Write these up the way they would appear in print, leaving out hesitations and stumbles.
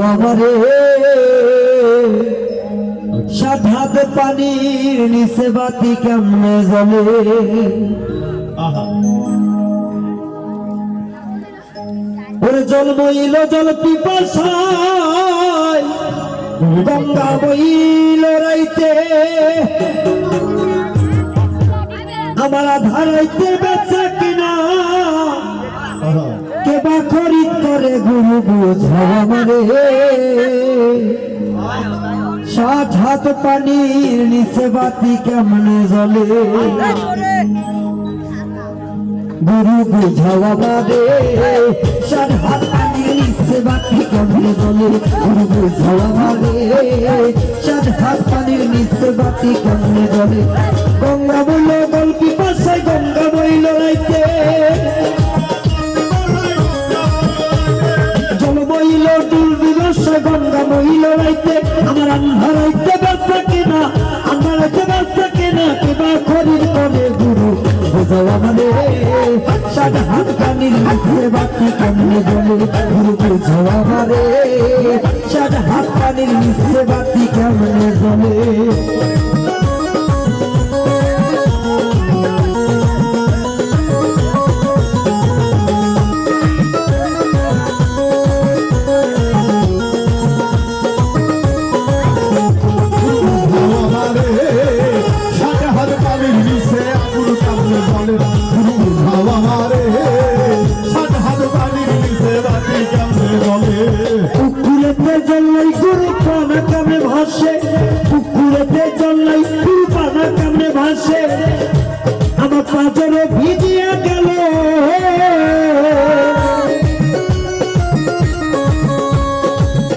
আমারে সাত হাত পানির নিচে বাতি কেমনে জ্বলে ওরে জল বইল জল পিপাসায় গঙ্গা বইল রাইতে আমার ধারাইতে বেচা কিনা কেবা খরিদ করে গুরু বুঝাও আমারে সাত হাত পানির নিচে বাতি কেমনে জ্বলে গুরু বুঝাও আমারে সাত হাত পানির নিচে বাতি কেমনে জ্বলে গুরু বুঝাও আমারে সাত হাত পানির নিচে বাতি কেমনে জ্বলে গঙ্গা বইল গল পিপাসায় গঙ্গা বইল রাইতে জল বইল ডুল বিবস্য গঙ্গা বইল রাইতে আমার আন্ধারাইতে ব্যবসা কিনা আন্ধারাইতে ব্যবসা কিনা কেবা খরিদ করে গুরু বুঝাও আমারে সাত হাত পানির নিচে বাতি কেমনে জ্বলে গুরু বুঝাও আমারে সাত হাত পানির নিচে বাতি কেমনে জ্বলে পুকুরেতে জল্লাই গুরু পানা কামে ভাসে পুকুরেতে জল্লাই গুরু পানা কামে ভাসে আমার পাঁচরে ভিজিয়া গেল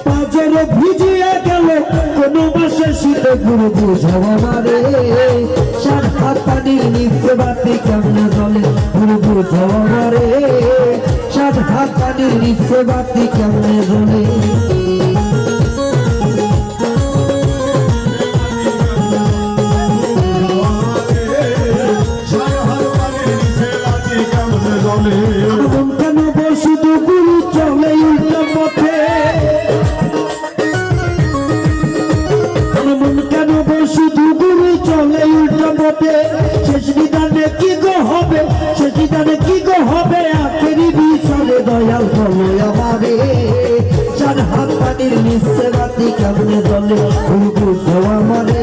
পাঁচরে ভিজিয়া গেল কোন মাসে শীতে গুরু বুঝাও আমারে সাত হাত পানির নিচে বাতি কেমনে জ্বলে গুরু বুঝাও আমারে সাত হাত পানির নিচে বাতি কেমনে জ্বলে মন কেন বসুধু গুরু চলে উল্টা পথে মন কেন বসুধু গুরু চলে উল্টা পথে শেষ নিদানে কি গো হবে শেষ নিদানে কি গো হবে আখেরি বিচারে দয়াল বলো আমারে চার হাত পানির নিচে বাতি কেমনে জ্বলে গুরু বুঝাও আমারে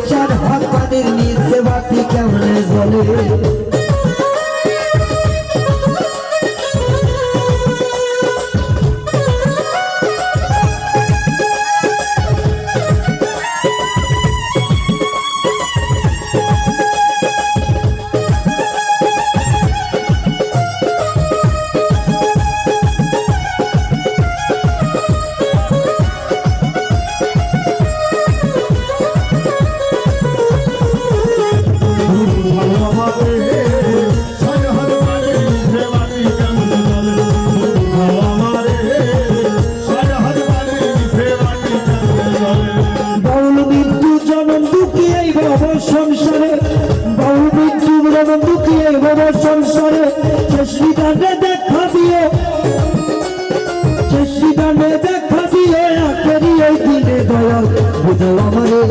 চার হাত পানির নিচে বাতি কেমনে জ্বলে সংসারে বহু মৃত্যু দুঃখিয়ে বাবা সংসারে শেষ নিদানে দেখা দিও শেষ নিদানে দেখা দিও আখেরি এই দিনে দয়াল বুঝাও আমারে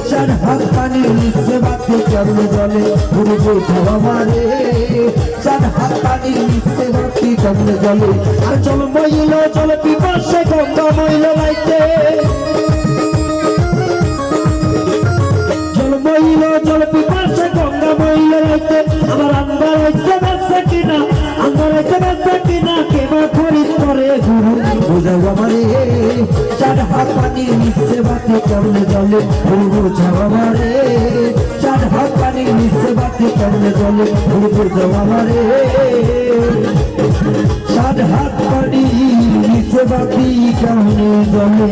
চার হাত পানির নিচে বাতি কেমনে জ্বলে গুরু বুঝাও আমারে চার হাত পানির নিচে বাতি কেমনে জ্বলে আর জল বইল জল পিপাসে গঙ্গা বইল রাইতে জল পিপাসে গঙ্গা বইল রাইতে আমার আন্ধারাইতে ব্যবসা কিনা আন্ধারাইতে ব্যবসা কিনা কেবা খরিদ করে গুরু বুঝাও আমারে চার হাত পানির নিচে বাতি কেমনে জ্বলে গুরু বুঝাও আমারে চার হাত পানির নিচে বাতি কেমনে জ্বলে গুরু বুঝাও আমারে চার হাত পানির নিচে বাতি কেমনে জ্বলে